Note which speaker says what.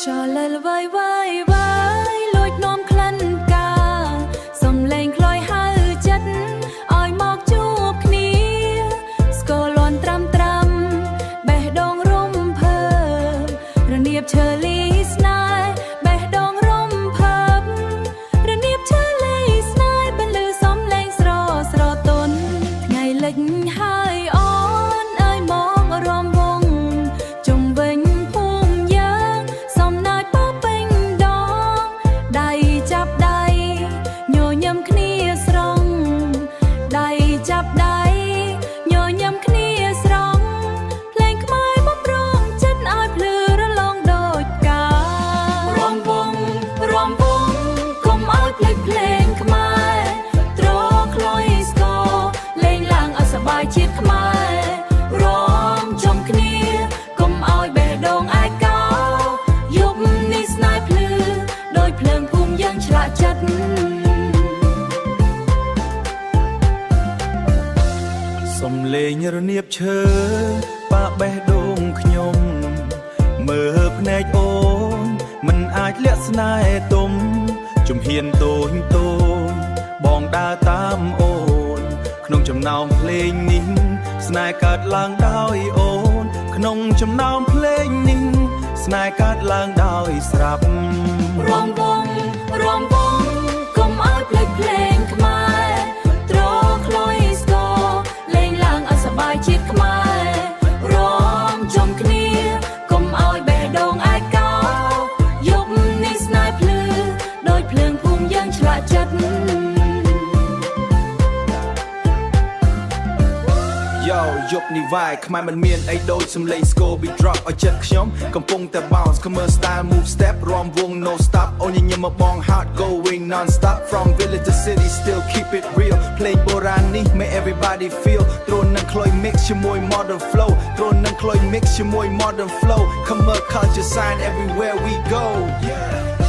Speaker 1: ចលលវាយវាយវាយលួចនាំក្លិនកាសំឡេងខ្លយហៅចិត្តឲ្យមកជួបគ្នាស្គរលាន់ត្រាំត្រាំបេះដូងរំភើរនៀបឈើលីស្នេហ៍បេះដូងរំភើបរនៀបឈើលីស្នេហ៍បន្លឺសំឡេងស្រស្រទន់ថ្ងៃលិចហើយអូនអើយមករំវងជុំវិញភូមិយើងសំណាយពោពេញដងដៃចាប់ដៃញញឹមគ្នាស្រង់ដៃចាប់ដៃញញឹមគ្នាស្រង់ភ្លេងខ្មែរបំរុងចិត្តឲ្យភ្លឺរលងដូចកាលរំវងកុំឲ្យភ្លេចភ្លេងខ្មែរត្រខ្លុយស្គរលេងឡើងឲ្យសប្បាយជាតិខ្មែររំចំគ្នាកុំឲ្យបេះដូងឯកោយប់នេះស្នេហ៍ភ្លឺដោយភ្លើងភូមិយើងឆ្លាក់ចិត្ត
Speaker 2: សំលេងរនៀបឈើប៉ាបេះដូងខ្ញុំមើលភ្នែកអូនមិនអាចលាក់ស្នេហ៍ទុំជំហានតូចតូចបងដើរតាមអូនក្នុងចំណោមភ្លេងនេះស្នេហ៍កើតឡើងដោយអូនក្នុងចំណោមភ្លេងនេះស្នេហ៍កើតឡើងដោយស្រាប់
Speaker 1: រំវងកុំឲ្យភ្លេចភ្លេងខ្មែរត្រខ្លុយស្គរលេងឡើងឲ្យសប្បាយជាតិខ្មែររំចំគ្នាកុំឲ្យបេះដូងឯកោយប់នេះស្នេហ៍ភ្លឺដោយភ្លើងភូមិយើងឆ្លាក់ចិត្ត
Speaker 2: យប់នេះវាយខ្មែរមិនមានអីដូចសំឡេងស្គរ beat drop ឲ្យចិត្តខ្ញុំកំពុងតែ bounce កំមើ style move step រំវង no stop អូនញញឹមមកបង hard going non stop from village to city still keep it real ភ្លេងបុរាណនេះ make everybody feel ទ្រននឹងខ្លុយ mix ជាមួយ modern flow ទ្រននឹងខ្លុយ mix ជាមួយ modern flow កំមើ culture sign everywhere we go yeah